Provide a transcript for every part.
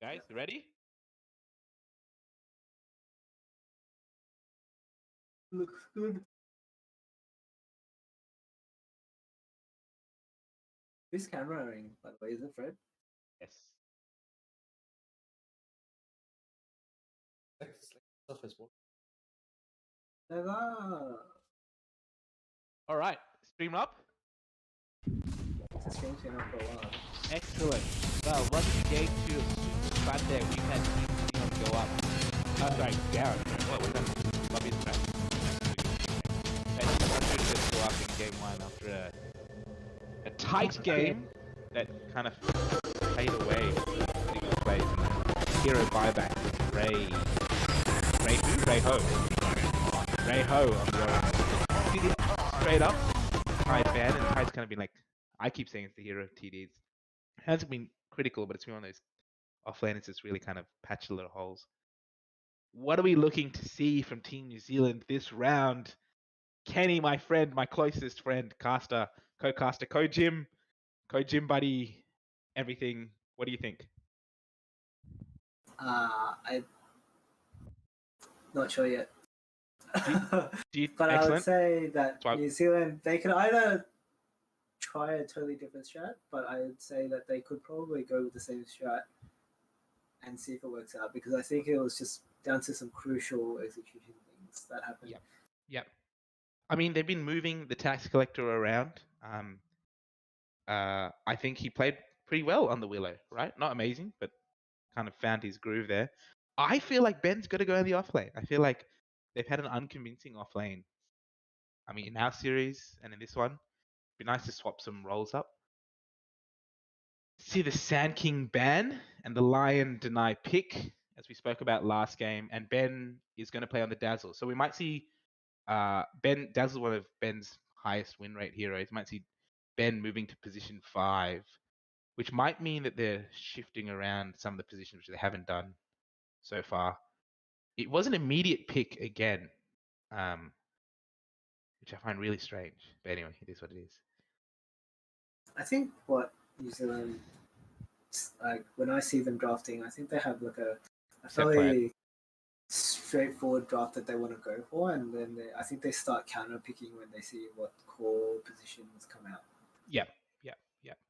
Guys, ready? Looks good. Who's cameraing, by the way? Is it Fred? Yes. All right. Stream up. It's changing up for a while. Excellent. Well, welcome to game 2 of Super Fun Day. We've had Team Neon go up. Sorry, down. What was that? Lobby track. And Team 100 just go up in game 1 after a tight game that kind of faded away with the single plays and the hero buyback with Ray who? Ray Ho. Ray Ho on the orange. TD straight up. Tide ban, and Tide's kind of been like, I keep saying it's the hero of TDs. It hasn't been critical, but it's been one of those offlaners that's really kind of patched a lot of holes. What are we looking to see from Team New Zealand this round? Kenny, my friend, my closest friend, caster, co-Jim buddy, everything. What do you think? I'm not sure yet. But I would say that New Zealand, they could either try a totally different strat, but I would say that they could probably go with the same strat and see if it works out, because I think it was just down to some crucial execution things that happened. Yep. I mean, they've been moving the tax collector around. I think he played pretty well on the Willow, right? Not amazing, but kind of found his groove there. I feel like Ben's got to go in the off lane. I feel like they've had an unconvincing off lane. I mean, in our series and in this one, it'd be nice to swap some roles up. See the Sand King ban and the Lion deny pick, as we spoke about last game, and Ben is going to play on the Dazzle. So we might see Ben Dazzle, one of Ben's highest win rate heroes. Might see Ben moving to position 5, which might mean that they're shifting around some of the positions which they haven't done so far. It was an immediate pick again, which I find really strange. But anyway, it is what it is. I think what New Zealand, like when I see them drafting, I think they have like a fairly straightforward draft that they want to go for, and then I think they start counter picking when they see what core positions come out. Yeah,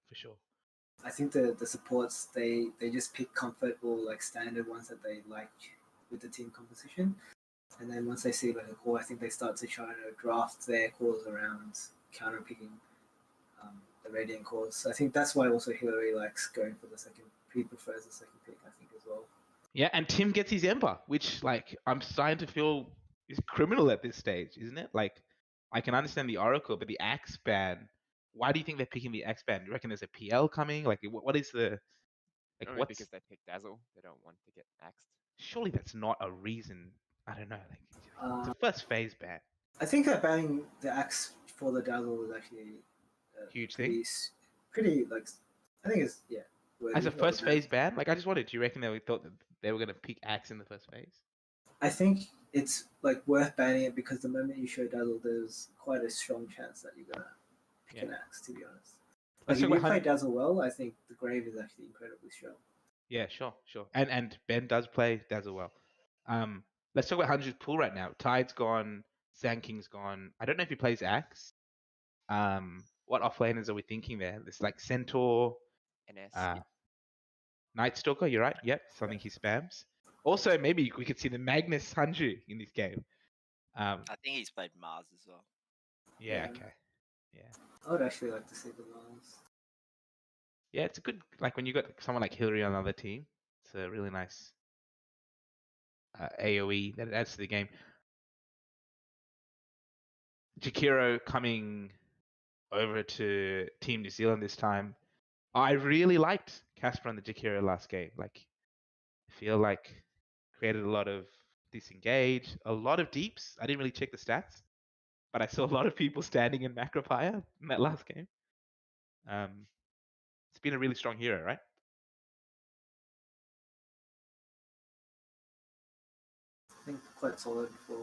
for sure. I think the supports they just pick comfort or like standard ones that they like with the team composition, and then once they see like a core, I think they start to try to draft their cores around counter picking the Radiant cores. So I think that's why also Hillary likes going for the second. He prefers the second pick, I think, as well. Yeah, and Tim gets his Ember, which like I'm starting to feel is criminal at this stage, isn't it? Like I can understand the Oracle, but the Axe ban. Why do you think they're picking the Axe ban? Do you reckon there's a PL coming? Like what is the like what's because they picked Dazzle, they don't want to get axed. Surely that's not a reason. I don't know. Like it's a first phase ban. I think that banning the Axe for the Dazzle was actually a huge thing. Pretty like I think it's as a first phase ban. Like I just wondered, do you reckon they thought that they were going to pick Axe in the first phase? I think it's like worth banning it because the moment you show Dazzle, there's quite a strong chance that you're gonna pick an Axe. To be honest, like if you play Dazzle well, I think the Grave is actually incredibly strong. Yeah, sure. And Ben does play Dazzle well. Let's talk about 100's pool right now. Tide's gone, Sand King's gone. I don't know if he plays Axe. What offlaners are we thinking there? There's like Centaur, NS, Night Stalker. You're right. Yep, something he spams. Also, maybe we could see the Magnus 100 in this game. I think he's played Mars as well. Yeah. Okay. Yeah. I would actually like to see the Mars. Yeah, it's a good, like when you got someone like Hillary on another team, it's a really nice AoE that it adds to the game. Jakiro coming over to Team New Zealand this time. I really liked Casper on the Jakiro last game. Like, I feel like created a lot of disengage, a lot of deeps. I didn't really check the stats, but I saw a lot of people standing in Macropire in that last game. It's been a really strong hero, right? I think quite solid for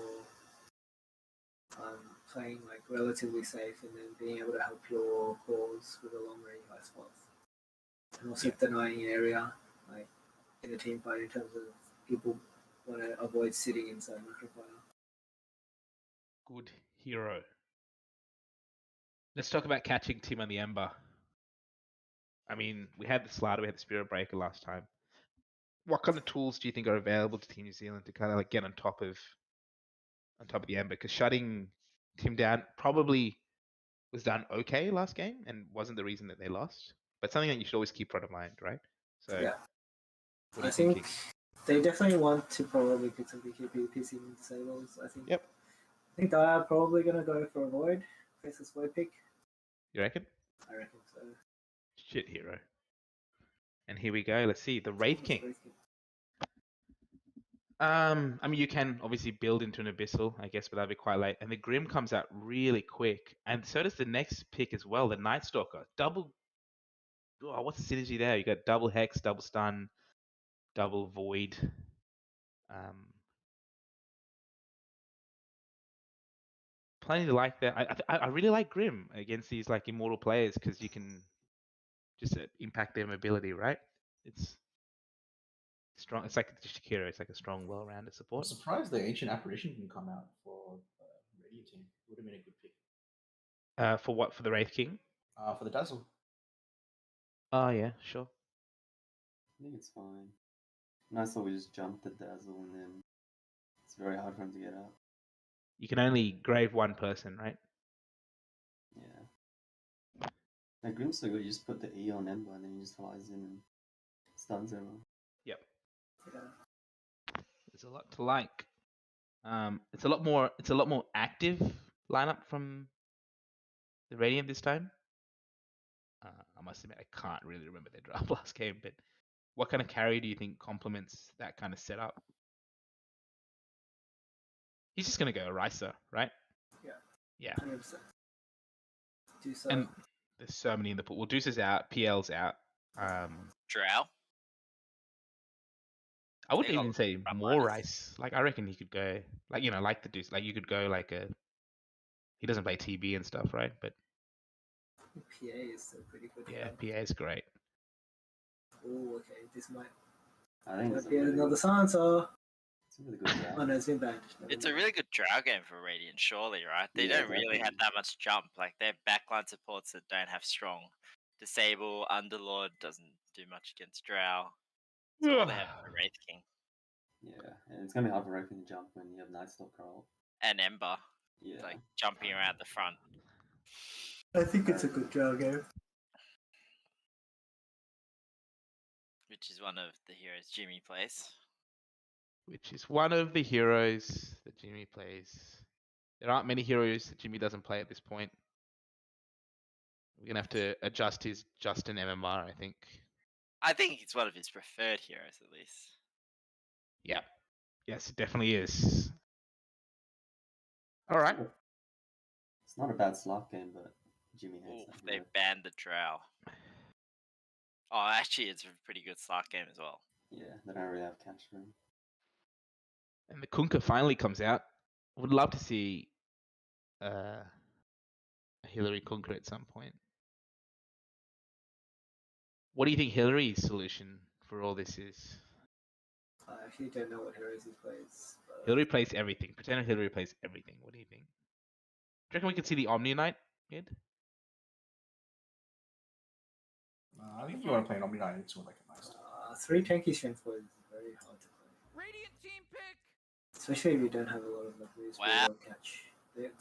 playing like relatively safe and then being able to help your cores with a long range high spots. And also denying area. Like in a team fight in terms of people want to avoid sitting inside microfire. Good hero. Let's talk about catching Tim on the Ember. I mean, we had the Slider, we had the Spirit Breaker last time. What kind of tools do you think are available to Team New Zealand to kind of like get on top of the Ember? Because shutting Tim down probably was done okay last game and wasn't the reason that they lost, but something that you should always keep front of mind, right? So, yeah, what are you I think thinking? they definitely want to probably pick some BKB PC disables. I think. Yep. I think they are probably gonna go for a Void versus Void pick. You reckon? I reckon so. Shit hero. And here we go. Let's see the Wraith King. Wraith King. I mean, you can obviously build into an Abyssal, I guess, but that'd be quite late. And the Grim comes out really quick, and so does the next pick as well, the Night Stalker. Double. Oh, what's the synergy there? You got double Hex, double Stun, double Void. Plenty to like there. I really like Grim against these like immortal players because you can just impact their mobility, right? It's strong. It's like just a hero. It's like a strong, well-rounded I'm support. surprised the Ancient Apparition can come out for Radiant team. Would have been a good pick. For what? For the Wraith King? For the Dazzle. Oh yeah, sure. I think it's fine. And I saw we just jumped the Dazzle and then it's very hard for him to get out. You can only grave one person, right? Yeah. Now Grim's so good, you just put the E on Ember and then he just flies in and stuns everyone. Yep. Yeah. There's a lot to like. It's a lot more active lineup from the Radiant this time. I must admit I can't really remember their draft last game, but what kind of carry do you think complements that kind of setup? He's just gonna go Risa, right? Yeah. Yeah. 100%. Do so. And there's so many in the pool. Well, Deuce is out, PL's out. Drow. I wouldn't They got even say front more liners. Rice. Like I reckon he could go like like the Deuce. Like you could go like a. He doesn't play TB and stuff, right? But PA is still pretty good. yeah, PA is great. Oh, okay. This might It's be another Sansa. It's a really good draft. Oh no, it's been banned. It's a really good Drow game for Radiant, surely, right? They Yeah, don't really have definitely. that much jump. Like, they're backline supports that don't have strong. Disable, Underlord doesn't do much against Drow. So all they have is the Wraith King Yeah, and it's gonna be hard for Wraith to jump when you have Night Stalker ult. and Ember, Yeah. like, jumping around the front. I think it's a good draw game. Which is one of the heroes Jimmy plays. Which is one of the heroes that Jimmy plays. There aren't many heroes that Jimmy doesn't play at this point. We're gonna have to adjust his Justin MMR, I think. I think it's one of his preferred heroes, at least. Yeah. Yes, it definitely is. All right. It's not a bad slot game, but Jimmy hates Ooh, that. they hero. banned the Drow. Oh, actually, it's a pretty good slot game as well. Yeah, they don't really have catch for him. And the Kunkka finally comes out. I would love to see a Hillary Kunkka at some point. What do you think Hillary's solution for all this is? I actually don't know what heroes he plays. But Hillary plays everything. Pretend Hillary plays everything. What do you think? Do you reckon we could see the Omni Knight mid? I think if you want to play an Omni Knight, it's like a nice. 3 tanky strength was very hard to play. Radiant team pick. Especially if you don't have a lot of like moves Wow. or catch.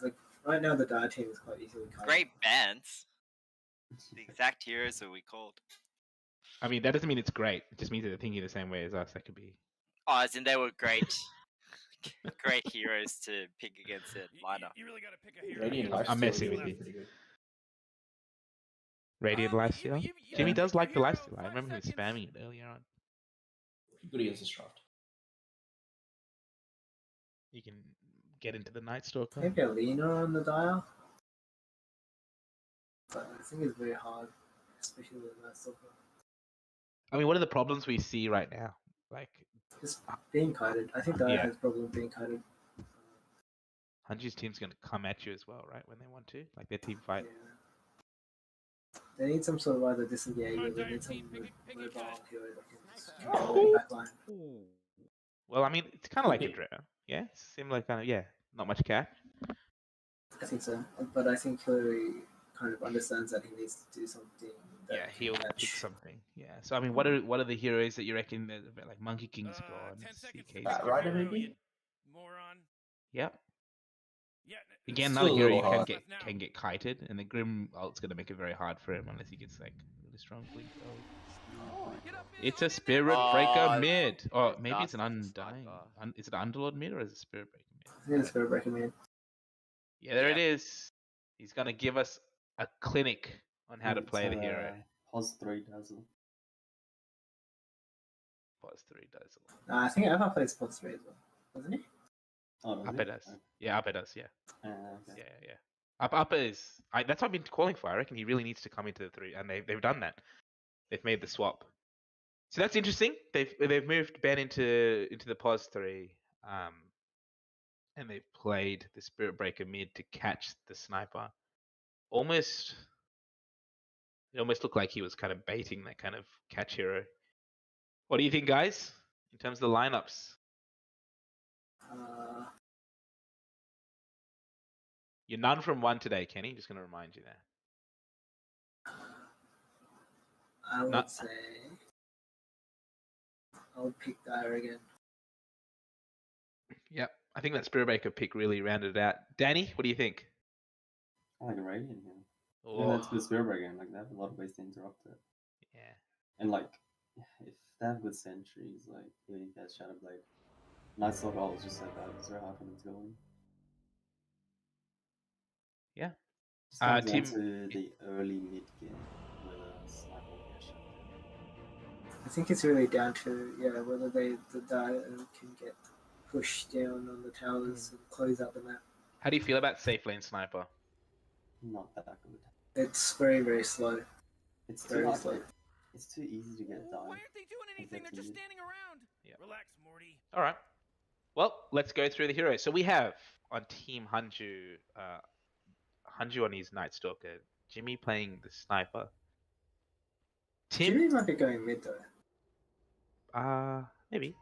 Like right now the Dire team is quite easily cut. Great bans. The exact heroes that we called. I mean, that doesn't mean it's great. It just means that they're thinking the same way as us. That could be. Oh, as in they were great, great heroes to pick against it lineup. You really got to pick a hero. Radiant Because Lifesteal I'm messing is with you. pretty good. Radiant Lifesteal? you Jimmy gotta does pick a like the hero, lifesteal. I 5 remember him seconds. spamming it earlier on. Good against this draft. You can get into the Night Stalker. Maybe a leaner on the Dire. But I think it's very hard, especially with that Stalker. I mean, what are the problems we see right now? Like, Just being kited. I think Dire Yeah. has problems being kited. Hunji's team's going to come at you as well, right? When they want to. Like their team fight. Yeah. They need some sort of either disengage or they need some Pick it, mobile guys. hero that can controlling the backline. Well, I mean, it's kind of like a drow. Yeah, similar kind of, yeah, not much cap. I think so, but I think he kind of understands that he needs to do something. That Yeah, can he'll catch. pick something. Yeah. So I mean, what are the heroes that you reckon that like Monkey King's gone, 10 seconds to CK's pick gone? your Rider hero, maybe? you moron. Yep. Yeah. Again, Still another a hero little you hard. can get kited, and the Grim ult's gonna make it very hard for him unless he gets like really strong blink gold. It's a Spirit Breaker mid, or maybe it's an Undying. Is it an Underlord mid or is it Spirit Breaker mid? I think it's very recommend. Yeah, there it is. He's gonna give us a clinic on how to play the hero. Pos 3 Dazzle. Pos 3 Dazzle. I think Appa plays Pod 3 as well, doesn't he? Oh, does Appa it? does. Yeah, Appa does. Yeah. Okay. Yeah. Appa is. That's what I've been calling for. I reckon he really needs to come into the 3, and they've done that. They've made the swap. So that's interesting. They've moved Ben into the Pos 3, and they've played the Spirit Breaker mid to catch the sniper. It almost looked like he was kind of baiting that kind of catch hero. What do you think, guys, in terms of the lineups? You're none from 1 today, Kenny. Just going to remind you there. I would say I'll pick Dire again. Yep. I think that Spirit Breaker pick really rounded it out. Danny, what do you think? I like a Radiant here. Oh, Yeah, that's good Spirit Breaker. Like, they have a lot of ways to interrupt it. yeah. And, like, if they have good sentries, like, even if he has Shadow Blade, Night Stalker is just so bad. It's very hard for them to go in. Yeah. Just comes down Team... to the early mid game where the sniper will get shut down. I think it's really down to whether the Dire can get pushed down on the towers and close out the map. How do you feel about safe lane sniper? Not that good. It's very, very slow. It's Very too hard. slow. It's too easy to get Why done. aren't they doing anything? They're just standing around. Yeah. Relax, Morty. All right. Well, let's go through the heroes. So we have on Team Hanju, Hanju on his Night Stalker, Jimmy playing the sniper. Tim, Jimmy might be going mid though. maybe.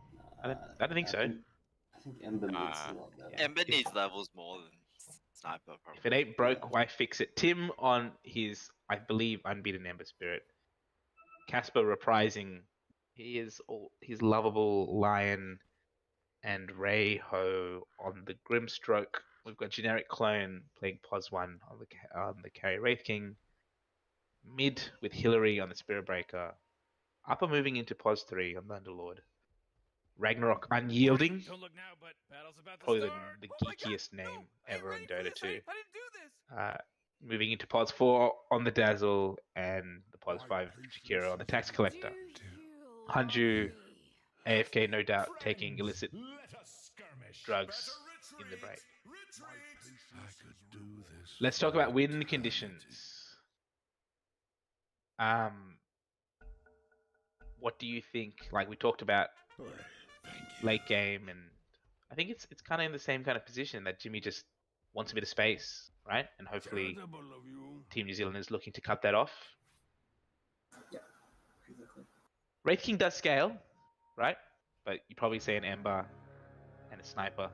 I don't think so. I think Ember needs a lot better. Ember needs levels more than Sniper, probably. If it ain't broke, why fix it? Tim on his, I believe, unbeaten Ember Spirit. Casper reprising his lovable Lion, and Ray Ho on the Grimstroke. We've got GenericClone playing Pos 1 on the Carry Wraith King. Mid with Hillary on the Spirit Breaker. Upper moving into Pos 3 on the Underlord. Ragnarok Unyielding. Don't look now, but battle's about to Probably start. the Oh my God, geekiest name no! ever on Ready for Dota this? 2. I didn't do this. Moving into Pos 4 on the Dazzle and the Pos 5 Jakiro on the Tax Collector. Hanju, AFK no doubt, taking illicit drugs in the break. Let's talk about win conditions. What do you think? Like we talked about late game, and I think it's kind of in the same kind of position that Jimmy just wants a bit of space, right? And hopefully Team New Zealand is looking to cut that off. Yeah, exactly. Wraith King does scale, right? But you probably say an Ember and a Sniper.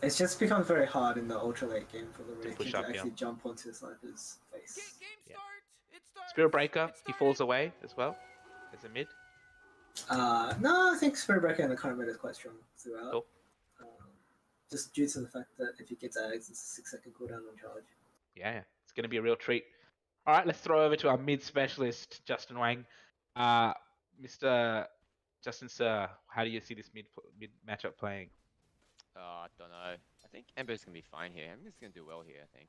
It's just become very hard in the ultra late game for the Wraith push King up, to actually yeah. jump onto the Sniper's face. Game Yeah. starts. It starts. Spirit Breaker, It he started. falls away as well as a mid. No, I think Spirit Breaker and the current meta is quite strong throughout. Cool. Just due to the fact that if he gets Ags, it's a 6-second cooldown on charge. Yeah, it's going to be a real treat. All right, let's throw over to our mid specialist, Justin Wang. Mr. Justin Sir, how do you see this mid matchup playing? I don't know. I think Ember's gonna be fine here. Ember's gonna do well here, I think.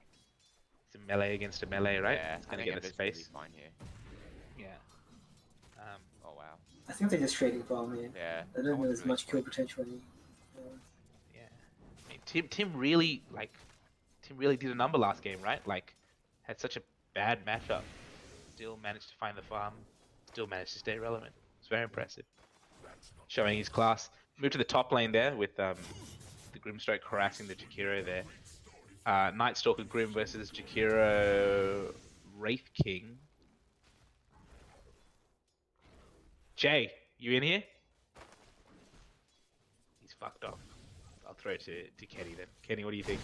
It's a melee against a melee, right? Yeah, it's I going to think get the Ember's gonna be space. fine here. Yeah. Oh wow. I think they're just trading farm here. Yeah. I don't no think one's there's really much kill playing. potential in Yeah. I mean, Tim really did a number last game, right? Like, had such a bad matchup. Still managed to find the farm. Still managed to stay relevant. It's very impressive. Showing his class. Move to the top lane there with the Grimstroke harassing the Jakiro there. Night Stalker Grim versus Jakiro Wraith King. Jay, you in here? He's fucked off. I'll throw it to Kenny then. Kenny, what do you think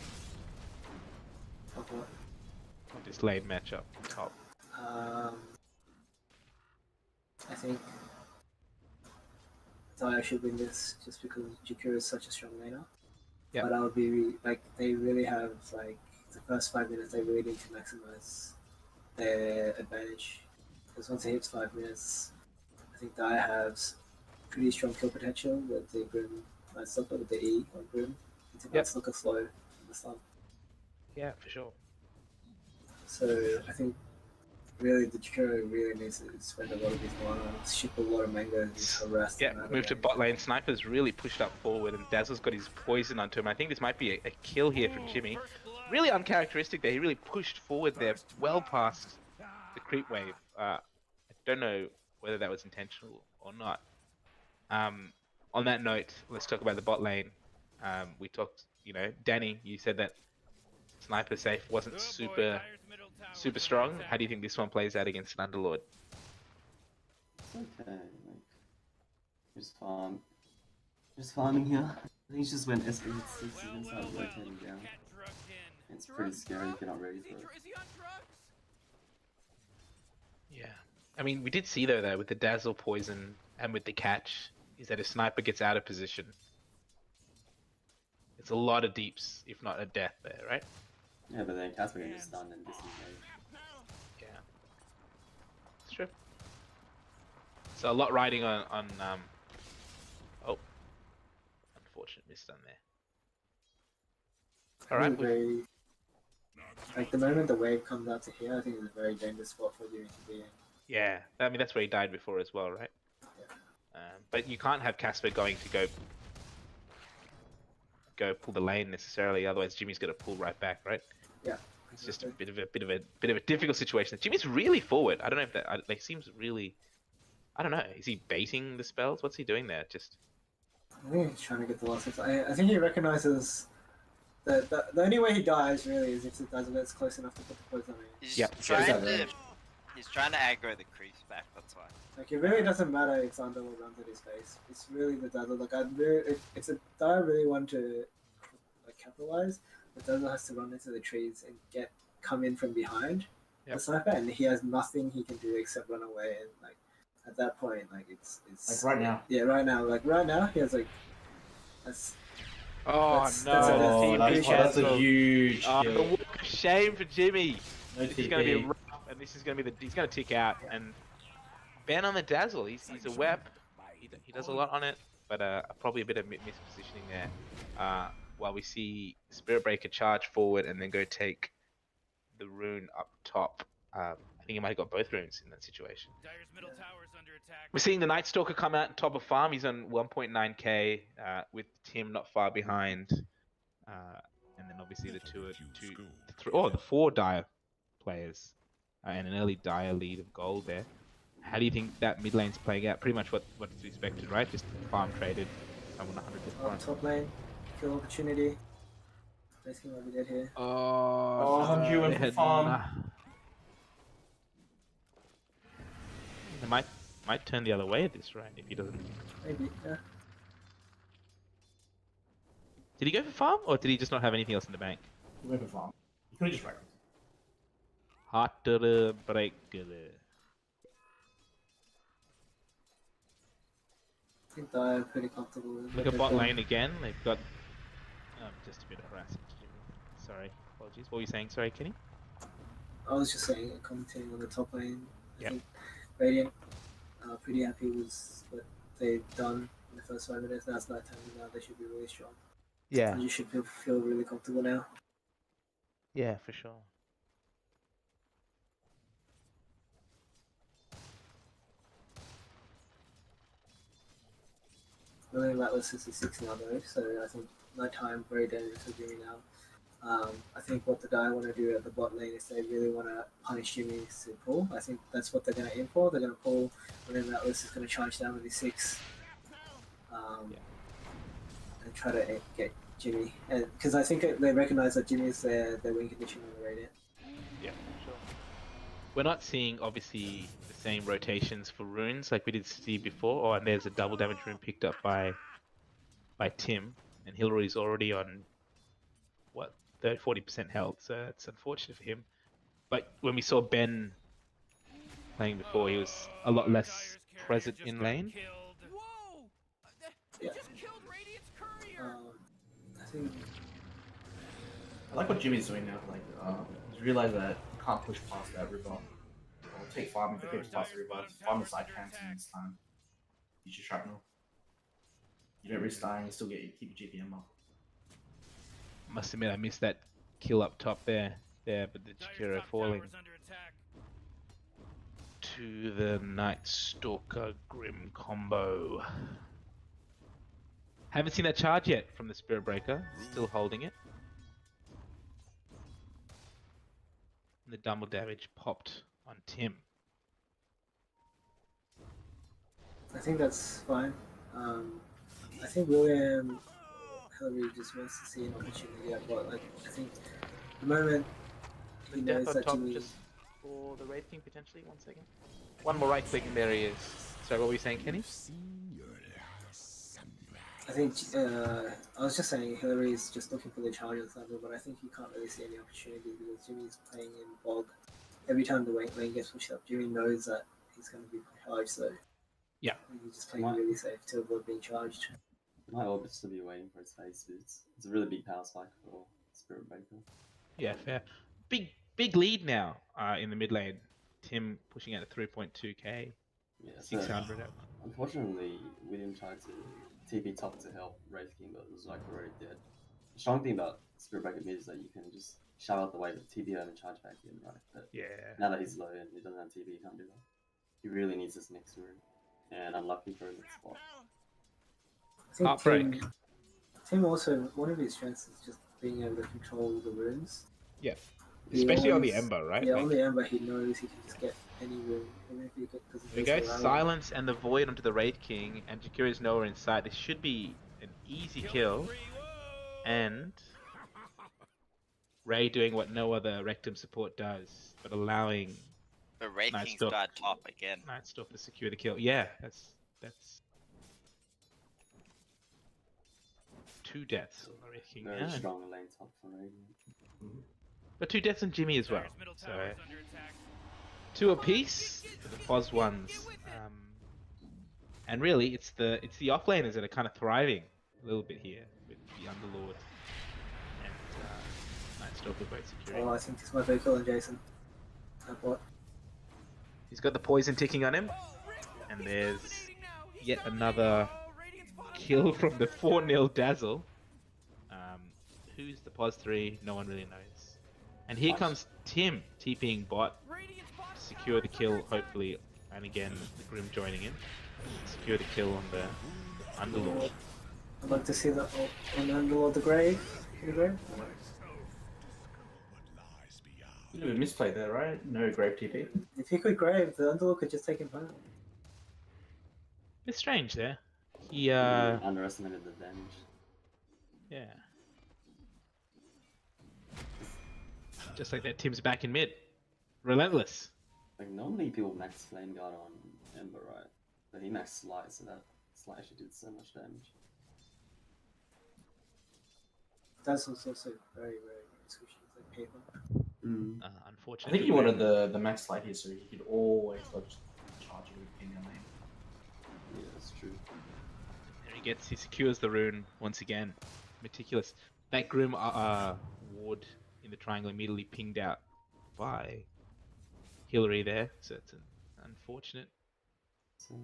Of what? of this lane matchup top? I think I should win this just because Jakiro is such a strong laner. Yep. But I would be like, they really have like the first 5 minutes. They really need to maximize their advantage because once it hits 5 minutes, I think Dai has pretty strong kill potential with the Grim Nightstalker with the E on Grim. It's Yep. Nightstalker slow in the start. Yeah, for sure. So I think really the Jakiro really needs to spend a lot of his mana, ship a lot of mango, and just harass Yeah, them out of move to range. bot lane. Sniper's really pushed up forward, and Dazzle's got his poison onto him. I think this might be a kill here from Jimmy. Really uncharacteristic there. He really pushed forward there, well past the creep wave. I don't know whether that was intentional or not. On that note, let's talk about the bot lane. We talked, Danny, you said that Sniper Safe wasn't super strong. How do you think this one plays out against an Underlord? It's okay. Like, just farming here. I think it's just when S8 6 is gonna start rotating down. It's pretty scary if you're not ready for it. Is he on drugs? Yeah. I mean, we did see though with the Dazzle poison and with the catch, is that if Sniper gets out of position, it's a lot of deeps, if not a death there, right? Yeah, but then Casper can just stun and disengage. Yeah. It's true. So a lot riding on oh. Unfortunate misstun there. Alright, Very, like the moment the wave comes out to here, I think it's a very dangerous spot for you to be in. yeah. I mean, that's where he died before as well, right? Yeah. But you can't have Casper going to go pull the lane necessarily, otherwise Jimmy's going to pull right back, right? Yeah. It's just a bit of a difficult situation. Jimmy's really forward. I don't know if that like seems really. I don't know. Is he baiting the spells? What's he doing there? Just. I think he's trying to get the losses. I think he recognizes that the only way he dies really is if the Dazzle's close enough to put the poison on him. He's Yep. trying to aggro the creeps back. That's why. Like it really doesn't matter if Underlord runs at his face. It's really the Dazzle. Like if a Dai really want to like capitalize, the Dazzle has to run into the trees and come in from behind the Sniper, and he has nothing he can do except run away. And like at that point, like it's Like right now. yeah, right now he has like that's. Oh That's- no! that's a- Oh, that's a cancelled. huge Oh, kill. what a shame for Jimmy. No This is going to be TP. rough, and this is going to be he's going to tick out. And ban on the Dazzle. He's a wep. He does a lot on it, but probably a bit of mispositioning there. While we see Spirit Breaker charge forward and then go take the rune up top. I think he might have got both runes in that situation. Dyer's middle tower's under attack. We're seeing the Night Stalker come out on top of farm. He's on 1.9k with Tim not far behind. And then obviously the 4 Dire players and an early Dire lead of gold there. How do you think that mid lane's playing out? Pretty much what's expected, right? Just farm traded, someone 100 this On point. top lane, kill opportunity. Basically what we did here. Oh, Hanju went for farm. They might turn the other way at this, right? If he doesn't. Maybe, yeah. Did he go for farm, or did he just not have anything else in the bank? He went for farm. You could have just reckoned. Harder break. I think Dai are pretty comfortable with Look what at bot they've lane done. again. They've got just a bit of harassment. Sorry, apologies. What were you saying? Sorry, Kenny. I was just saying, commenting on the top lane. I Yep. think Radiant are pretty happy with what they've done in the first 5 minutes. Now it's night time, and now they should be really strong. Yeah. And you should feel really comfortable now. Yeah, for sure. WilliamAtlas is the 6 now though, so I think nighttime very dangerous for Jimmy now. I think what the Dai want to do at the bot lane is they really want to punish Jimmy to pull. I think that's what they're going to aim for. They're going to pull, WilliamAtlas is going to charge down with his 6 and try to get Jimmy. Because I think they recognize that Jimmy is their win condition on the Radiant. Yeah, sure. we're not seeing obviously the same rotations for runes like we did see before. Oh, and there's a double damage rune picked up by Tim, and Hillary's already on what 40% health, so it's unfortunate for him. But when we saw Ben playing before, he was a lot less present in lane. Whoa! Yeah. Just killed Radiant's courier. I think I like what Jimmy's doing now. Like, he's realized that you can't push past that river. Or take farming to push past the river. Farm the side cancel this time. Use your shrapnel. You don't risk dying, you still keep your GPM up. Must admit, I missed that kill up top there, but the Jakiro falling to the Night Stalker Grim combo. Haven't seen that charge yet from the Spirit Breaker. Still holding it. The double damage popped on Tim. I think that's fine. I think William Hillary just wants to see an opportunity at what, like, I think the moment he knows Death on that top Jimmy. just for the Raid King potentially. 1 second. One more right click and there he is. Sorry, what were you saying, Kenny? I think I was just saying Hillary's just looking for the charge on Thunder, but I think he can't really see any opportunity because Jimmy's playing in Bog. Every time the lane gets pushed up, Jimmy knows that he's going to be charged, so yeah, he's just playing really safe to avoid being charged. My orb is to be waiting for its face boots. It's a really big power spike for Spirit Breaker. Yeah, fair. Big lead now in the mid lane. Tim pushing out at 3.2k. Yeah, 600 up. Unfortunately, William tried to TP top to help Wraith King, but it was like already dead. The strong thing about Spirit Breaker mid is that you can just shove out the way with TP and charge back in, right? But Yeah. now that he's low and he doesn't have TP, he can't do that. He really needs this next rune. And unlucky for him at spot. I think Heartbreak. Tim also, one of his strengths is just being able to control the runes. Yeah. He Especially on the always- Ember, right? Yeah, Like, on the Ember he knows he can just get any rune, even if he get, because we go Silence and the Void onto the Raid King, and Jakira's nowhere in sight. This should be an easy kill. And Ray doing what no other Rectum support does, but allowing The Raid Nice King's stuff. got top again. Night Stalker to secure the kill. Yeah, that's 2 deaths on the Raid King. Very Yeah. strong lane top for Radiant. But 2 deaths on Jimmy as well. Dyer's middle So tower is under attack. 2 apiece for the Foz ones. And really, it's the offlaners that are kind of thriving a little bit here with the Underlord and Night Stalker both securing. Oh, I think this might be killing Jason. At what? He's got the poison ticking on him, and there's yet another kill from the 4-0 Dazzle. Who's the pos 3? No one really knows. And here comes Tim TPing bot to secure the kill, hopefully, and again the Grim joining in. Secure the kill on the Underlord. I'd like to see that on the Underlord the Grave. In the grave? A bit of a misplay there, right? No grave TP. If he could Grave, the Underlord could just take him home. Bit strange there. He Underestimated the damage. yeah. Just like that, Tim's back in mid. Relentless. Like normally people max Flame Guard on Ember, right? But he maxed Slice, so that Slice actually did so much damage. That's also very, very squishy. It's like paper. I Unfortunately. think he wanted the max slide here so he could always just charge it with King and lane. Yeah, that's true. There he secures the rune once again. Meticulous. That Grim ward in the triangle immediately pinged out by Hillary there, so it's unfortunate. So,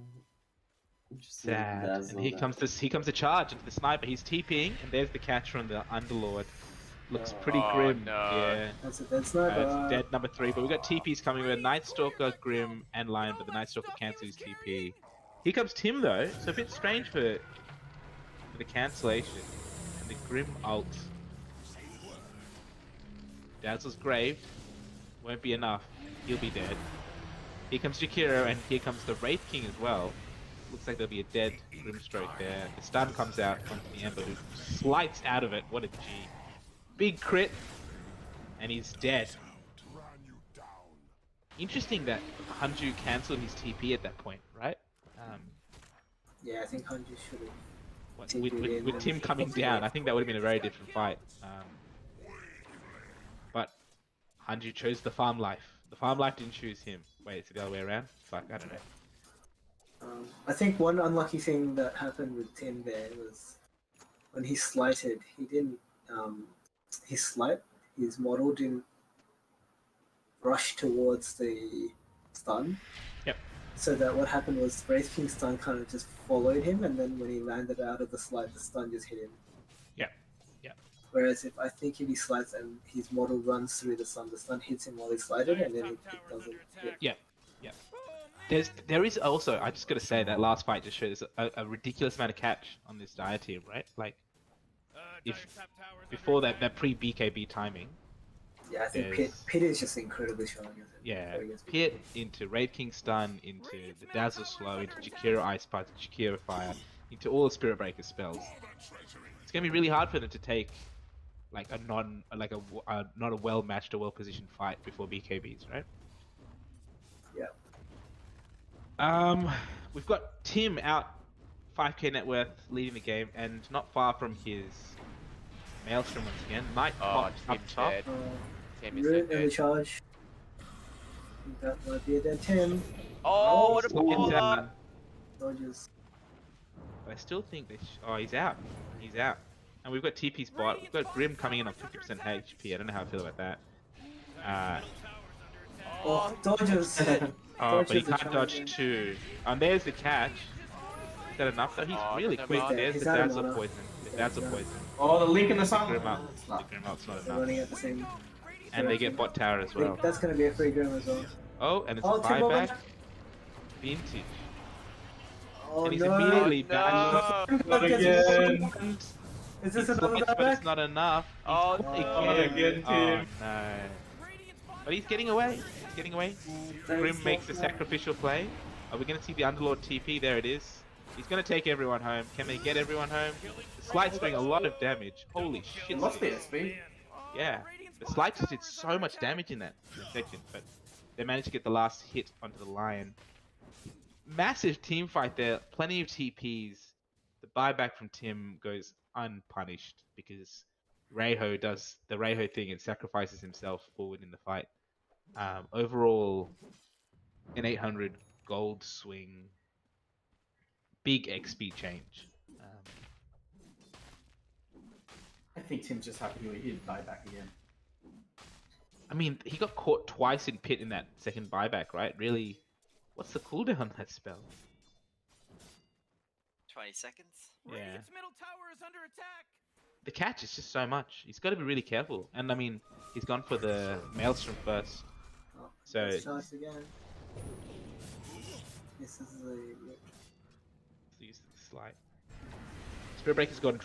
interesting. Sad. Dazzle And here there. comes the charge into the sniper. He's TPing, and there's the catch from the Underlord. Looks pretty Oh, grim. no. Yeah. That's a dead sniper. It's dead number 3, but we got TPs coming with Night Stalker, Grim, and Lion, but the Night Stalker cancels his TP. Here comes Tim though, so a bit strange for the cancellation. And the Grim ult. Dazzle's graved. Won't be enough. He'll be dead. Here comes Jakiro, and here comes the Wraith King as well. Looks like there'll be a dead Grimstroke there. The stun comes out onto the Ember, who slides out of it. What a G. Big crit, and he's dead. Interesting that Hanju cancelled his TP at that point, right? Yeah, I think Hanji should have. With Tim coming down, I think that would have been a very different fight. But Hanju chose the farm life. The farm life didn't choose him. Wait, it's the other way around? Fuck, I don't know. I think one unlucky thing that happened with Tim there was when he slighted, he didn't. His model didn't rush towards the stun. Yep. So that what happened was Wraith King's stun kind of just followed him, and then when he landed out of the slide, the stun just hit him. Yep. Yep. Whereas if he slides and his model runs through the stun hits him while he slided, and then it doesn't hit. Yeah. There is also, I just gotta say, that last fight just shows a ridiculous amount of catch on this Dire team, right? Like, if before that pre-BKB timing. Yeah, I think Pit is just incredibly strong. Yeah, Pit into Raid King stun, into the Dazzle Slow, into Jakiro Ice Path, Jakiro Fire, into all the Spirit Breaker spells. It's gonna be really hard for them to take like not a well matched or well positioned fight before BKBs, right? Yeah. We've got Tim out 5k net worth leading the game, and not far from his Maelstrom once again. Knight popped up Tim's top. dead. Tim is Root so in the dead. charge. I think that might be a dead Tim. Oh, what a Slide baller! down. Dodges. But I still think they. Oh, he's out. He's out. And we've got TP's bot. We've got Grim coming in on 50% HP. I don't know how I feel about that. Oh, dodges. Oh, but he Dodges the can't charge, dodge yeah. two. And there's the catch. Is that enough though? He's really no, quick. no, There's he's the out of Dazzle mana. poison. The Dazzle Yeah. poison. Oh, the link in the sun. Grim out. It's The not. Grim out's not They're enough. running at the same. And they get bot tower as well. That's going to be a free Grim as well. Oh, and it's Oh, a Tim over. buyback. Vintage. Oh And he's no! immediately No. back. Not again. Is this He's another close, but it's buyback? not enough. He's Oh, caught Not again, Oh Tim. no. But he's getting away. He's getting away. Grim makes the sacrificial play. Are we going to see the Underlord TP? There it is. He's going to take everyone home. Can they get everyone home? The Slight's doing a lot of damage. Holy He shit. lost the SP. Yeah. The Slight just did so much damage in that section, but they managed to get the last hit onto the Lion. Massive team fight there. Plenty of TPs. The buyback from Tim goes unpunished because Reiho does the Reiho thing and sacrifices himself forward in the fight. Overall, an 800 gold swing. Big XP change. I think Tim's just happy he did buyback again. I mean, he got caught twice in pit in that second buyback, right? Really, what's the cooldown on that spell? 20 seconds. Yeah. Radiant's middle tower is under attack. The catch is just so much. He's got to be really careful. And I mean, he's gone for the Maelstrom first. Oh, So let's charge again. This is the. use the slide. Spirit Breaker's got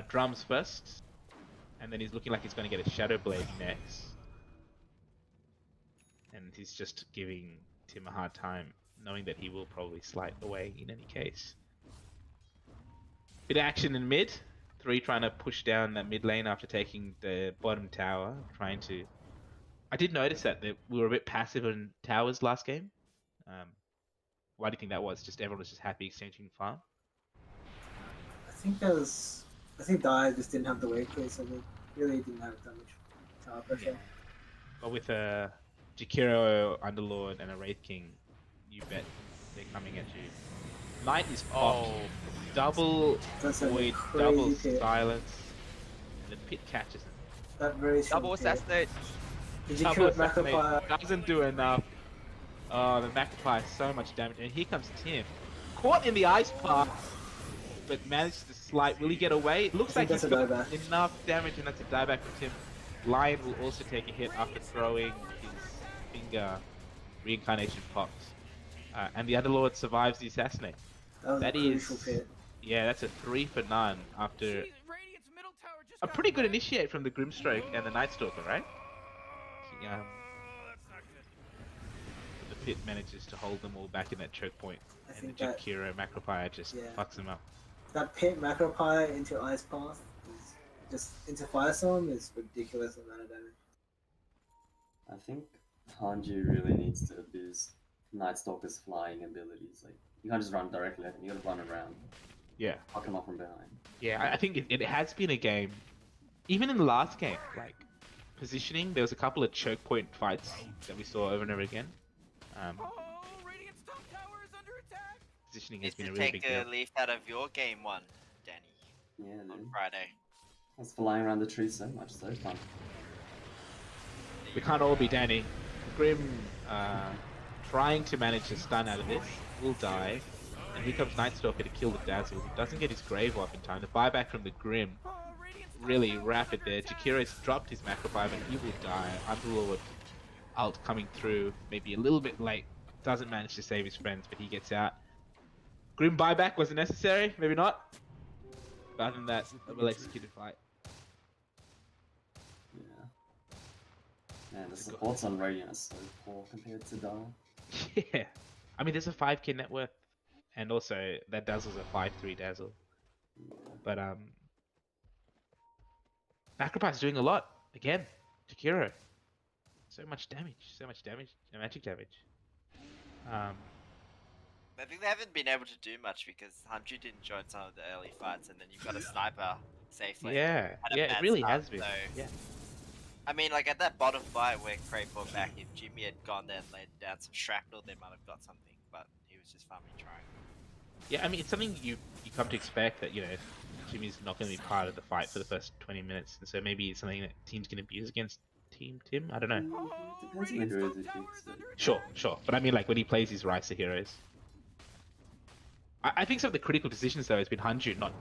drums first, and then he's looking like he's going to get a Shadow Blade next. And he's just giving Tim a hard time, knowing that he will probably slide away in any case. Bit of action in mid. 3 trying to push down that mid lane after taking the bottom tower, trying to... I did notice that we were a bit passive on towers last game. Why do you think that was? Just everyone was just happy exchanging farm? I think Dire just didn't have the wave clear, so they really didn't have that much tower pressure. But with a Jakiro Underlord and a Wraith King, you bet they're coming at you. Knight is popped. Oh, Double That's a void, crazy double pit. silence. And the pit catches him. That very strong double pit. assassinate. Did you Double kill assassinate Macropire? doesn't do enough. Oh, the Magpie, so much damage. And here comes Tim. Caught in the ice path, but managed to slide. Will he get away? It looks I like think he's that's a got dieback. enough damage, and that's a dieback from Tim. Lion will also take a hit after throwing his finger. Reincarnation popped. And the Underlord survives the assassinate. That was a crucial pit. Yeah, that's a 3 for none after Jeez, Radiant's middle tower just a got pretty good wrecked. initiate from the Grimstroke and the Nightstalker, right? Oh, that's not good. The pit manages to hold them all back in that choke point, I and the think that Jakiro Macropire just Yeah. fucks them up. that pit Macropire into Ice Path is just into Firestorm is ridiculous amount of damage. I think Hanji really needs to abuse Night Stalker's flying abilities. Like, you can't just run directly at him, you gotta run around, Yeah. fuck him up from behind. Yeah, I think it has been a game, even in the last game, like, positioning, there was a couple of choke point fights that we saw over and over again. Oh, Radiant's top tower is under attack. Positioning Need has been to a really take big a deal. leaf out of your game one, Danny, Yeah, on dude. Friday. I was flying around the tree so much, so fun. We can't all be Danny. Grim, trying to manage a stun out of this, will die. And here comes Nightstalker to kill the Dazzle. He doesn't get his grave off in time. The buyback from the Grim, Oh, Radiant's top really tower is rapid under there. attack. Jakira's dropped his macro buy, but he will die. Underlord ult coming through, maybe a little bit late. Doesn't manage to save his friends, but he gets out. Grim buyback, was it necessary? Maybe not. But other than that, a well executed fight. Yeah. Man, the supports on Radiant are so poor compared to Dahl. Yeah. I mean, there's a 5k net worth, and also that Dazzle's a 5-3 Dazzle. But, Macropie's doing a lot. Again, Jakiro. So much damage, magic damage. I think they haven't been able to do much because Hanju didn't join some of the early fights, and then you've got a sniper safely. Yeah, Had a yeah, it bad really start, has been. so- Yeah. I mean, like at that bottom fight where Cray fought back, if Jimmy had gone there and laid down some shrapnel, they might have got something, but he was just farming trying. Yeah, I mean, it's something you come to expect that, you know, Jimmy's not going to be part of the fight for the first 20 minutes, and so maybe it's something that teams can abuse against Team Tim. I don't know. Oh, Depends on the Radiant's heroes top he tower picks. is under Sure, attack. sure. But I mean, like, when he plays his Ricer heroes. I think some of the critical decisions, though, has been Hanju not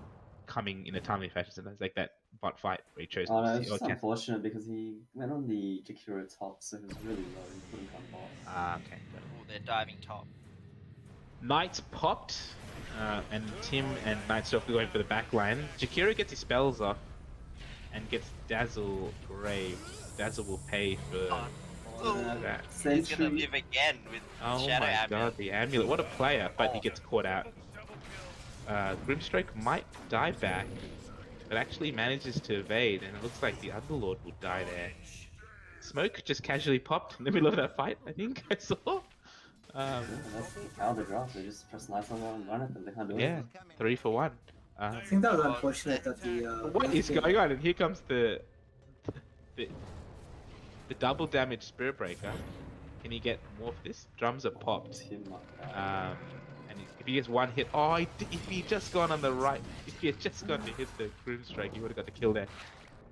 coming in a timely fashion. Sometimes, like that bot fight where he chose Oh no, to it's just unfortunate because he went on the Jakiro top, so he was really low, he couldn't come bot. Ah, okay. Oh, they're diving top. Knights popped, and Tim and Nightstalker going for the back line. Jakiro gets his spells off and gets Dazzle grave. Dazzle will pay for Oh, that. he's gonna Sentry. live again with Oh Shadow my Amulet. god, the amulet. What a player, but he gets caught out. Grimstroke might die back, but actually manages to evade, and it looks like the Underlord will die there. Smoke just casually popped in the middle of that fight, I think I saw. Yeah, that's how they draft, they just press nice on and run at them, they can't do Yeah, anything. 3 for 1. I think that was unfortunate that the. What is going on? And here comes the double damage Spirit Breaker. Can he get more for this? Drums are popped. Tim like that. And if he gets one hit, oh, if he had just gone on the right, if he had just gone to hit the Grim Strike, he would have got the kill there.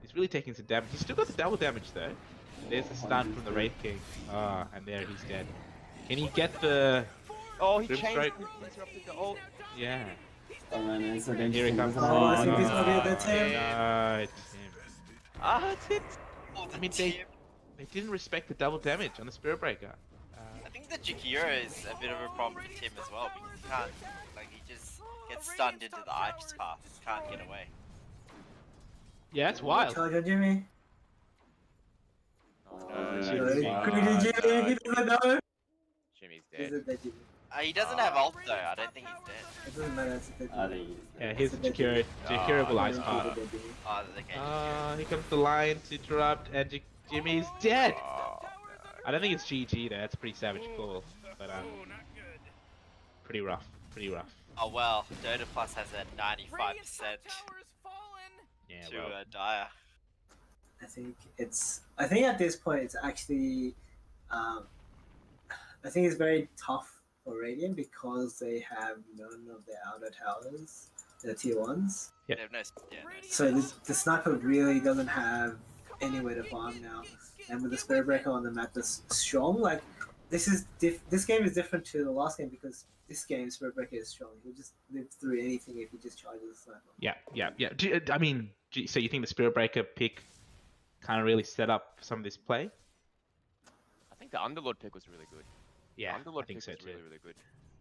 He's really taking some damage. He's still got the double damage though. And there's the stun from the Wraith King. Ah, and there he's dead. Can he get the? Oh, he Grim changed. Strike? Interrupted the ult. Yeah. Oh man, it's so And dangerous. here he comes. Oh, I think he's gonna be a bit Tim. No, it's him. Ah, it's it. Oh, the I mean, team. they didn't respect the double damage on the Spirit Breaker. I think the Jakiro is a bit of a problem for Tim as well because he can't, like, he just gets stunned into the ice path and can't get away. Yeah, it's wild. Charge on Jimmy. Oh, Jimmy. Greedy Jimmy, he doesn't know. Jimmy's He's dead. a dead Jimmy. He doesn't have ult though, I don't think he's dead. It doesn't matter, it's a dead I Jimmy. think he's Yeah, dead. here's Jakiro. Jakiro will ice He's path. a dead Jimmy. Oh, okay. Here comes the lion to interrupt, and Jimmy's dead. Oh, I don't think it's GG there. That's a pretty savage call, but pretty rough. Pretty rough. Oh well, Dota Plus has a 95% Radiant's top tower is fallen. Yeah, to well, Dire. I think at this point it's actually, I think it's very tough for Radiant because they have none of their outer towers, the tier ones. Yeah. They have no, yeah, no So the sniper really doesn't have anywhere to farm now, and with the Spirit Breaker on the map that's strong, like this game is different to the last game because this game Spirit Breaker is strong. He'll just live through anything if he just charges the sniper. yeah. So you think the Spirit Breaker pick kind of really set up some of this play? I think the Underlord pick was really good. Yeah, Underlord I think pick so was too. really, really good.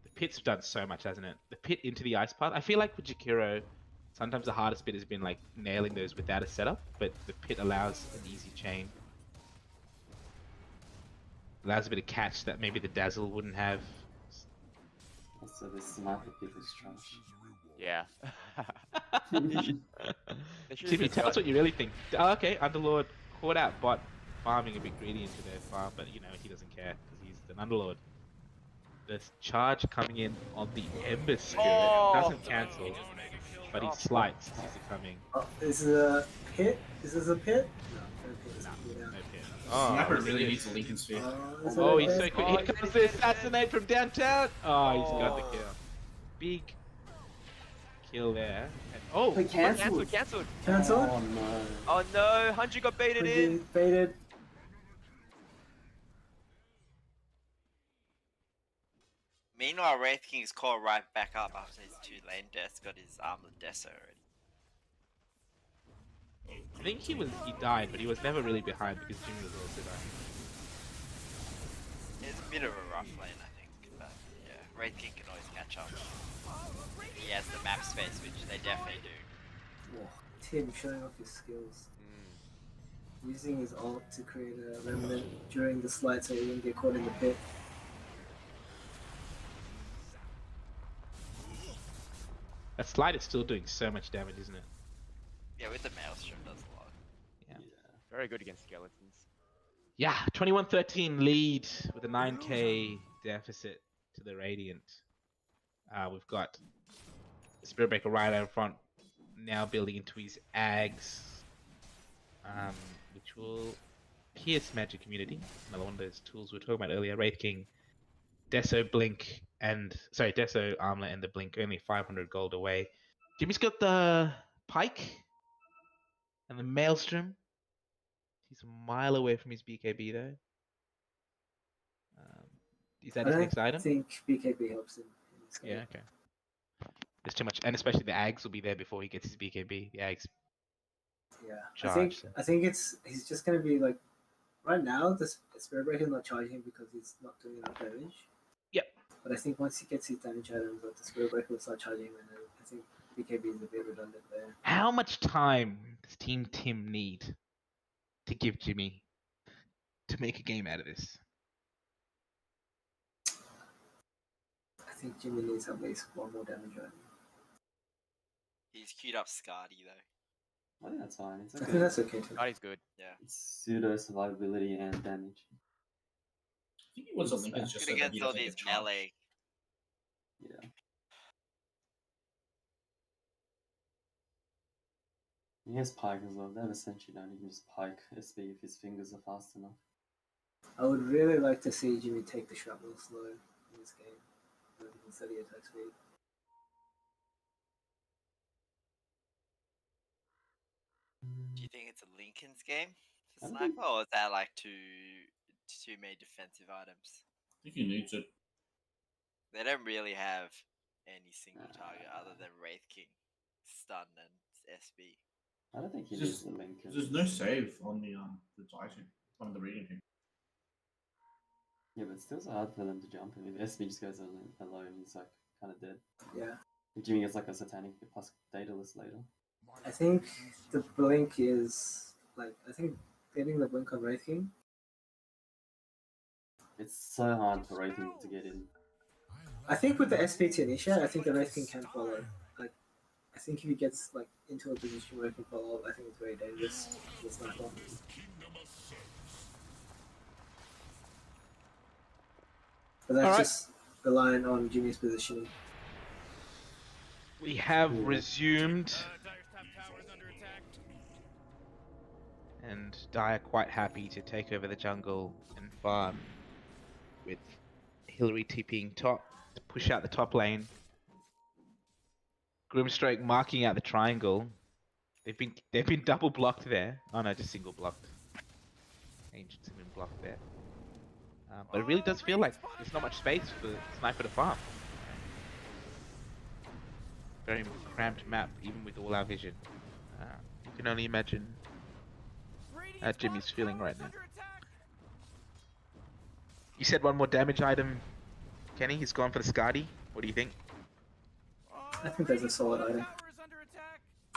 The pit's done so much, hasn't it? The pit into the ice path. I feel like with Jakiro, sometimes the hardest bit has been like nailing those without a setup, but the pit allows an easy chain. Allows a bit of catch that maybe the Dazzle wouldn't have. Also, this sniper pick is trash. Yeah. They should Timmy, just tell got- us what you really think. Oh, okay, Underlord caught out bot. farming a bit greedy into their farm, but you know he doesn't care because he's an underlord. This charge coming in on the Ember Spirit doesn't cancel, but he slights as he's coming. Oh, is this a pit? Is this a pit? No, no pit. It's a cooldown. No pit. Sniper Oh, really needs a Lincoln Sphere. Is oh, it he's a so pit? quick. Here comes the assassinate from downtown. Oh, he's got the kill. Big kill there. And, oh, Wait, cancelled. Cancelled. Cancel? Oh no. Oh no, 100 got baited in. Baited. Meanwhile, Wraith King's caught right back up after his 2 lane deaths, got his armlet deso already. I think he died, but he was never really behind because Jimmy was also dying. It's a bit of a rough lane, I think, but yeah, Wraith King can always catch up. He has the map space, which they definitely do. Whoa. Tim showing off his skills. Using his ult to create a remnant during the slide so he wouldn't get caught in the pit. That slide is still doing so much damage, isn't it? Yeah, with the Maelstrom does a lot. Yeah. Very good against skeletons. Yeah, 21-13 lead with a 9k deficit to the Radiant. We've got Spiritbreaker right out in front, now building into his Ags, which will pierce Magic Community. Another one of those tools we were talking about earlier. Wraith King, Deso Blink, Deso Armlet and the Blink, only 500 gold away. Jimmy's got the Pike and the Maelstrom. He's a mile away from his BKB though. Is that his next item? I think BKB helps him. In this game. Yeah, okay. There's too much, and especially the Ags will be there before he gets his BKB. The Ags. Yeah, Charge, I think he's just gonna be like right now. The Spirit Breaker is not charging because he's not doing enough damage. Yep. But I think once he gets his damage items, like the Spirit Breaker will start charging, and then I think BKB is a bit redundant there. How much time does Team Tim need to give Jimmy to make a game out of this? I think Jimmy needs at least one more damage item. He's queued up Scardy though. I think that's fine. It's I okay. think that's okay too. That is good. Yeah. It's pseudo survivability and damage. I think he wants a Lincoln just Good so that he against all doesn't these get charged. melee. Yeah. He has Pike as well. They have a sentry down. He can just Pike SB if his fingers are fast enough. I would really like to see Jimmy take the shrapnel slow in this game. So he can study attack speed. Do you think it's a Lincoln's game for I don't Sniper, think- or is that like too many defensive items? I think he needs it. They don't really have any single target other than Wraith King, Stun, and SB. I don't think he There's needs the Lincoln. There's no save on the Titan, on the Radiant team. Yeah, but it's still so hard for them to jump. I mean, SB just goes alone. He's like kind of dead. Yeah. If Jimmy gets like a satanic plus dataless later. I think the blink is like I think getting the blink on Wraith King. It's so hard for Wraith King to get in. I think with the SP to Nisha, I think the Wraith King can follow. Like I think if he gets like into a position where he can follow, I think it's very dangerous for the sniper. But that's just relying on Jimmy's positioning. We have resumed, and Dire quite happy to take over the jungle and farm, with Hillary TPing top to push out the top lane. Grimstroke marking out the triangle. They've been double blocked there. Oh no, just single blocked. Ancients have been blocked there. But it really does feel like there's not much space for Sniper to farm. Very cramped map, even with all our vision. You can only imagine how Jimmy's feeling right now. You said one more damage item, Kenny. He's gone for the Scardy. What do you think? I think that's a solid item.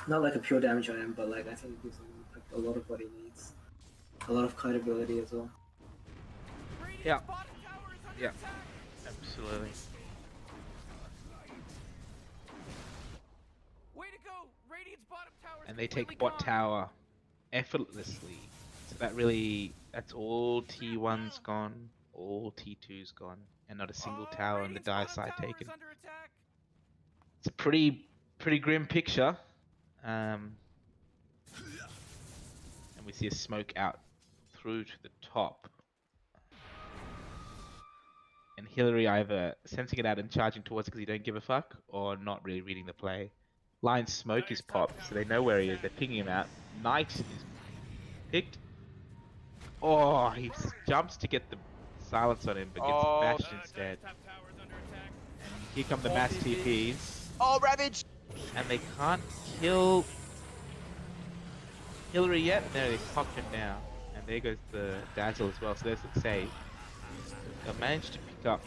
Not like a pure damage item, but like I think it gives him like, a lot of what he needs. A lot of kite ability as well. Yeah. Yeah. Absolutely. Way to go! Radiant's bottom tower. And they take bot tower effortlessly. So that's all T1's gone, all T2's gone, and not a single tower on the dire side taken. It's a pretty grim picture. And we see a smoke out through to the top. And Hillary either sensing it out and charging towards it because he don't give a fuck, or not really reading the play. Lion's smoke is popped, so they know where he is. They're picking him out. Knight is picked. Oh, he jumps to get the silence on him, but gets bashed instead. And here come the mass TPs. Oh, Ravage! And they can't kill Hillary yet. No, they popped him now. And there goes the Dazzle as well, so there's the save. They'll manage to pick up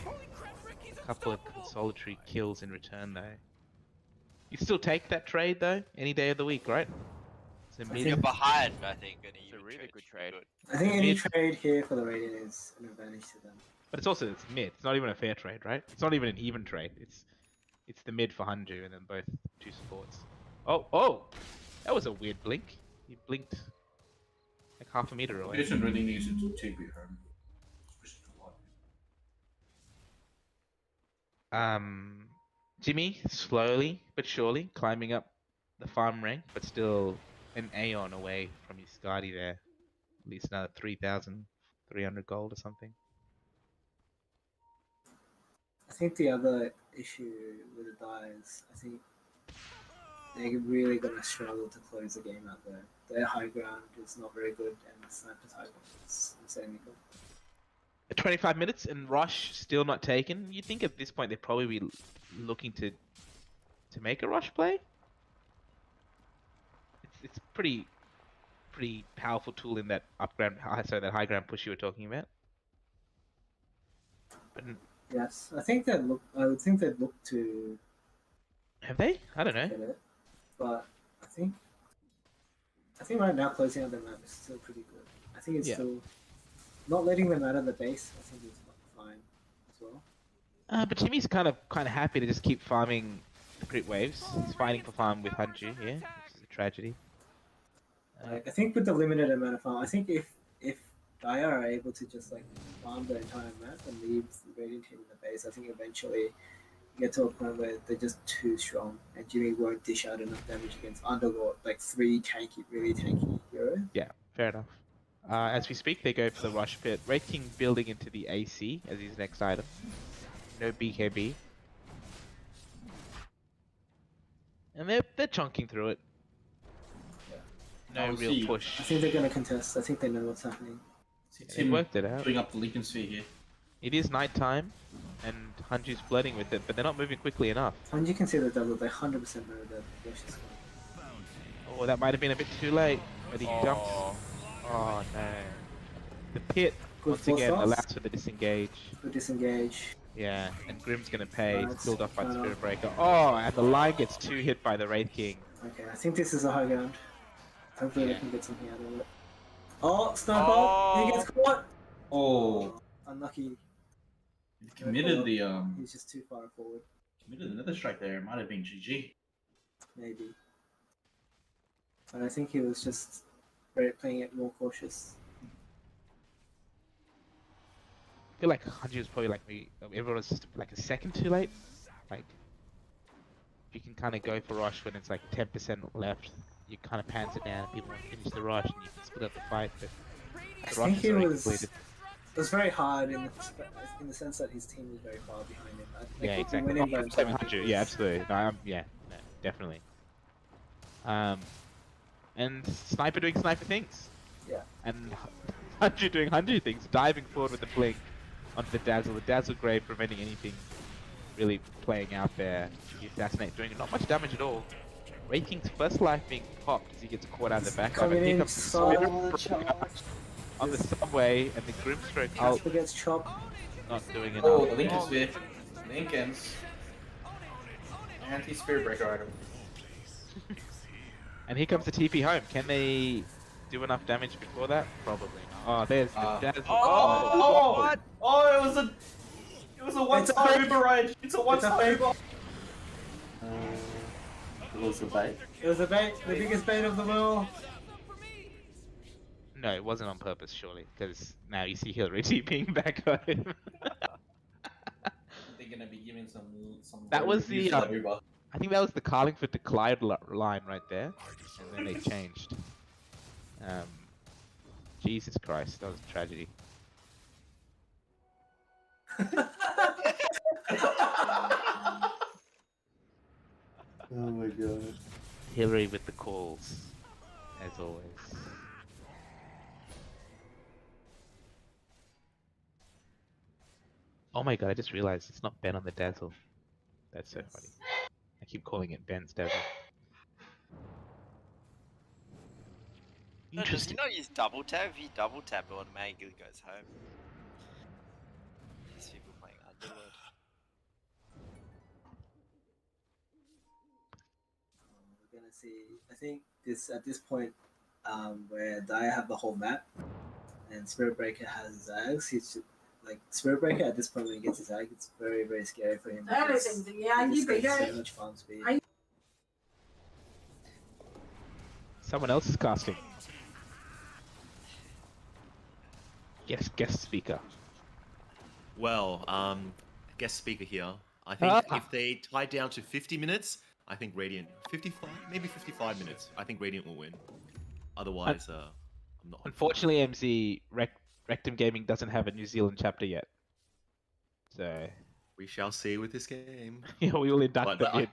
a couple of consolatory kills in return though. You still take that trade though, any day of the week, right? So You're behind, I think. It's a really good trade. I think any trade here for the Radiant is an advantage to them. But it's mid. It's not even a fair trade, right? It's not even an even trade. It's the mid for Hanju and then both two supports. Oh! That was a weird blink. He blinked like half a meter away. Jason really needs to TP home. Jimmy slowly but surely climbing up the farm rank, but still an Aeon away from his Skadi there. At least another 3,300 gold or something. I think the other issue with the Dyers, I think they're really going to struggle to close the game out there. Their high ground is not very good, and the sniper's high ground is insanely good. 25 minutes and Rush still not taken. You'd think at this point they'd probably be looking to make a Rush play. It's pretty powerful tool in that that high ground push you were talking about. But yes, I think I would think they'd look to. Have they? I don't know. Get it, but I think right now closing out the map is still pretty good. I think it's still not letting them out of the base. I think is fine as well. But Jimmy's kind of happy to just keep farming the crit waves. He's fighting for farm with Hanju here, which is a tragedy. I think with the limited amount of farm, I think if Dire are able to just like farm the entire map and leave the Radiant team in the base, I think eventually you get to a point where they're just too strong and Jimmy won't dish out enough damage against Underlord, like 3 really tanky heroes. Yeah, fair enough. As we speak, they go for the Rush Pit. Wraith King building into the AC as his next item. No BKB. And they're chunking through it. No real push. I think they're going to contest. I think they know what's happening. They worked it out. Putting up the Legion Sphere here. It is night time, and Hanju's flirting with it, but they're not moving quickly enough. Hanju can see the double. They 100% know that Rush is coming. Oh, that might have been a bit too late, but he jumps. Oh no. The pit, once again, allows for the disengage. Good disengage. Yeah, and Grim's gonna pay. It's killed off by the Spirit Breaker. Oh, and the line gets 2 hit by the Wraith King. Okay, I think this is a high ground. Hopefully they can get something out of it. Oh, snowball! He gets caught! Oh. Unlucky. He committed the He's just too far forward. Committed another strike there. It might have been GG. Maybe. But I think he was just playing it more cautious. I feel like Hanju was probably like me. Everyone was just like a second too late. Like, if you can kind of go for Rush when it's like 10% left, you kind of pants it down and people want to finish the Rush and you can split up the fight. But the Rush is already completed. It was very hard in the sense that his team was very far behind him. Yeah, exactly. Hanju, yeah, absolutely. No, definitely. And Sniper doing Sniper things. Yeah. And Hanju doing Hanju things, diving forward with the blink onto the Dazzle. The Dazzle Grave preventing anything really playing out there. The Assassinate doing not much damage at all. Wraith King's first life being popped as he gets caught out the back of it. Here comes the Spirit on the subway, and the Grimstroke ult gets chopped. not doing enough. Oh, the Lincoln Sphere. Lincoln's. Anti-Spirit Breaker item. And here comes the TP home. Can they do enough damage before that? Probably not. Oh, there's the Dazzle. Oh, it was a one-time barrage. It's a one-time barrage. It was a bait. It was a bait, the biggest bait of the world. No, it wasn't on purpose, surely, because now you see Hillary TPing back on him. They're gonna be giving some That was reviews the, to that Uber. I think that was the Carlingford to Clyde line right there, and then they changed. Jesus Christ, that was a tragedy. Oh my god. Hillary with the calls, as always. Oh my god, I just realized it's not Ben on the Dazzle. That's so funny. I keep calling it Ben's Dazzle. No, does he not use double tap? If you double tap, it automatically goes home. These people playing Underlord. We're gonna see. I think at this point, where Daya have the whole map, and Spirit Breaker has Zags. He's like Spirit Breaker at this point when he gets his Zag, it's very very scary for him. Because he just gets so much farm speed. Someone else is casting. Guest speaker. Well, guest speaker here. I think if they tie down to 50 minutes, I think Radiant 55, maybe 55 minutes. I think Radiant will win. Otherwise, I'm not. Unfortunately, MZ Rectum Gaming doesn't have a New Zealand chapter yet, so We shall see with this game. yeah, we will induct them in.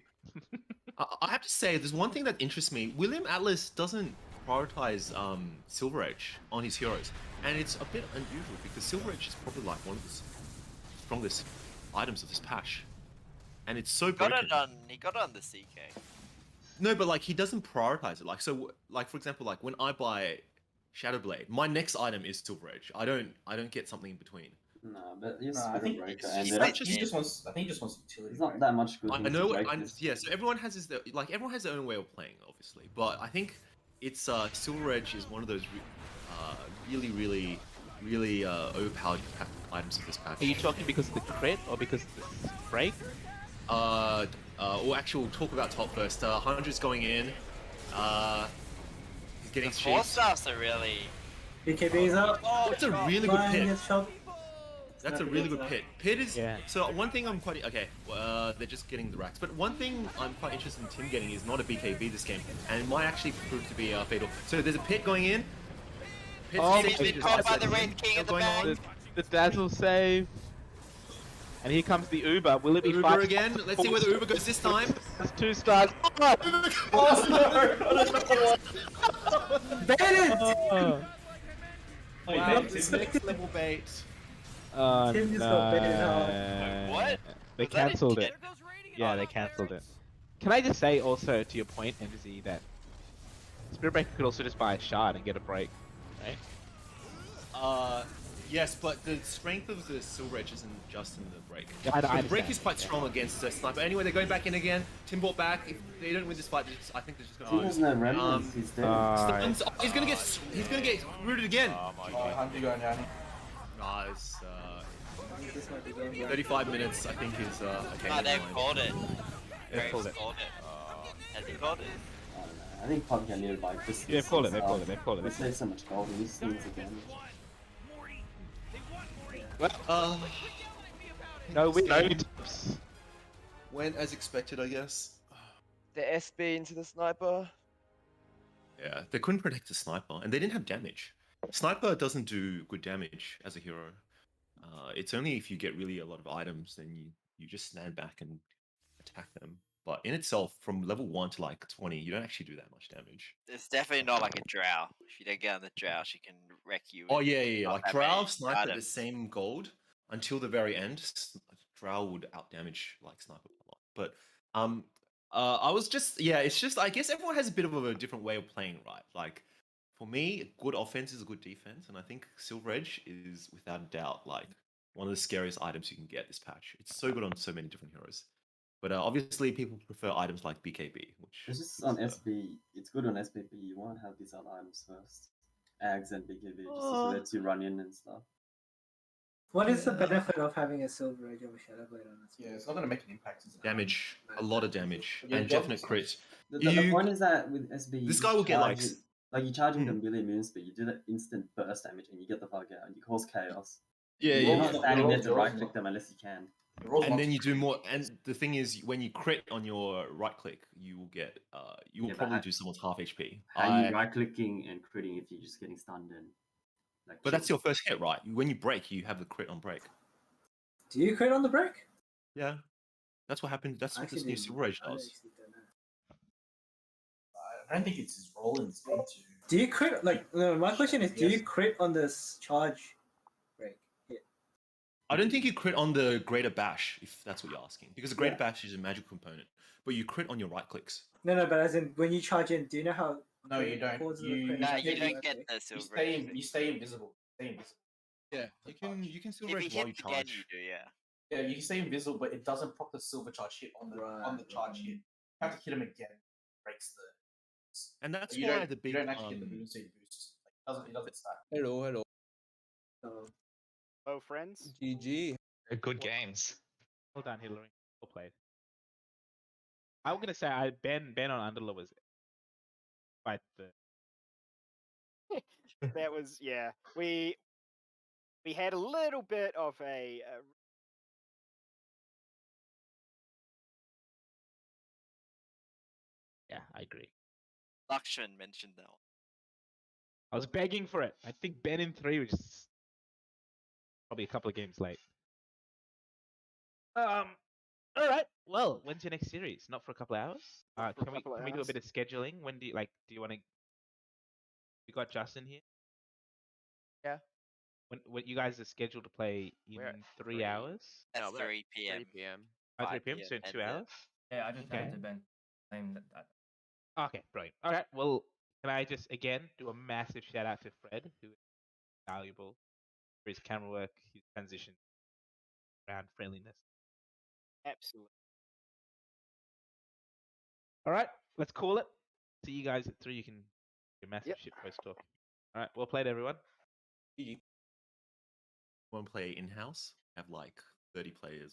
I have to say, there's one thing that interests me. WilliamAtlas doesn't prioritize Silver Edge on his heroes, and it's a bit unusual because Silver Edge is probably like one of the strongest items of this patch, and it's so broken. He got it on the CK. No, but like he doesn't prioritize it. Like so, like for example, like when I buy Shadowblade, my next item is Silver Edge. I don't get something in between. No, but he's I think Breaker, it's and just, then he just wants. I think he just wants utility. there's not that much good I things to know. break I, this. yeah, so everyone has everyone has their own way of playing, obviously. But I think it's Silver Edge is one of those really overpowered items of this patch. Are you talking because of the crit or because of the break? Or actually, we'll talk about top first. 100's going in. He's getting The four cheats. stars are really. BKB's up. Oh, That's a really good Lion pit. gets shot. That's a really good pit. Pit is Yeah. so one thing I'm quite okay. They're just getting the racks, but one thing I'm quite interested in Tim getting is not a BKB this game, and it might actually prove to be fatal. So there's a pit going in. Pit's Oh, He's been caught by the Wraith King at the going back. on. The Dazzle save. And here comes the Uber. Will it be Uber 5 again. Let's see where the Uber goes this time. That's 2 stars. Oh, Wow, it's next level bait. oh Tim just got baited out. no. What? They Was that a cancelled kid? it. Yeah, they cancelled it. Can I just say also to your point, MZ, that Spirit Breaker could also just buy a shard and get a break, right? Yes, but the strength of the Silver Edge isn't just in the break. Yeah, I The break understand, is quite yeah. strong against the sniper. Anyway, they're going back in again. Tim bought back. If they don't win this fight, I think they're just He going to has lose. no remnants, he's dead. Stuns- oh, he's gonna get rooted again. Oh my Oh, god. 100 going down. Nice. This might be game one. 35 minutes, I think is okay. Oh, never they've mind. called it. They've Graves called it. Has he called it? I don't know. I think Pub can need like this. Yeah, they've called it, they've called it, they've called it. They save so much gold and this needs again. Well, no win, no Tups. Went as expected, I guess. The SB into the sniper. Yeah, they couldn't protect the sniper, and they didn't have damage. Sniper doesn't do good damage as a hero. It's only if you get really a lot of items, then you just stand back and attack them. But in itself, from level 1 to like 20, you don't actually do that much damage. It's definitely not like a drow. If you don't get on the drow, she can wreck you. Oh with yeah. not Like that Drow, many Sniper, the items. same gold until the very end. Drow would outdamage like Sniper a lot. But I was just it's just I guess everyone has a bit of a different way of playing, right? Like for me, good offense is a good defense, and I think Silver Edge is without a doubt like one of the scariest items you can get this patch. It's so good on so many different heroes. But obviously, people prefer items like BKB, which It's just on is, SB, it's good on SPP, you want to have these other items first. Ags and BKB, just so lets you run in and stuff. What is the benefit of having a Silver Edge over Shadowblade on this? Yeah, it's not gonna make an impact. Is it? damage, a lot of damage, Yeah, and definite crit. The You- point is that with SB, This guy will get like charge it- Like you charge with a Hmm. melee moon speed, you do that instant burst damage, and you get the fuck out, and you cause chaos. Yeah, You're yeah, not yeah. standing there to Rolls right click not- them unless you can. the rolls And not then too you do crazy. more. And the thing is, when you crit on your right click, you will get you will Yeah, but probably how- do someone's half HP. How are you right clicking and critting if you're just getting stunned and like? But that's killed? your first hit, right? When you break, you have the crit on break. Do you crit on the break? Yeah, that's what happened. That's I what this actually new didn't. Silver Age I does. actually don't know. I don't think it's his role in speed to. Do you crit? Like, no, my question is, do you Yes. crit on this charge break hit? I don't think you crit on the Greater Bash, if that's what you're asking, because the Greater Yeah. Bash is a magic component, but you crit on your right clicks. No, but as in when you charge in, do you know how? No, you don't. causes You- a crit you No, on you the don't right get click? the You silver. stay you stay invisible. Stay invisible. Yeah, The you charge. can Silver If Age he while you hits again, charge. you do, yeah. Yeah, you can stay invisible, but it doesn't pop the silver charge hit on the Right, charge hit. You have to hit him again. Breaks the. And that's you why don't, the big you don't actually get the moon seed boost. Like, it doesn't stack. Hello. So, Hello, friends. GG. Good games. Well done, Hillary. Well played. I'm gonna say Ben on Underlaw was quite the That was We had a little bit of a yeah, I agree. Lakshman mentioned that one. I was begging for it. I think Ben in 3 was just probably a couple of games late. All right. Well, when's your next series? Not for a couple of hours. Not for a Can we couple of can we do a hours. bit of scheduling? When do you like? Do you want to? We got Justin here. Yeah. When you guys are scheduled to play in We're at 3 3. hours? At No, we're at 3 p.m. 3 p.m. Oh, 3 5 p.m. So in and 2 then- hours. Yeah, I just Okay. had to Ben saying that. Okay, brilliant. All right. Well, can I just again do a massive shout out to Fred, who is valuable for his camera work, his transition around friendliness. Absolutely. All right, let's call it. See you guys at 3. You can do a massive Yep. shit post talk. All right, well played, everyone. Want to play in house? Have like 30 players.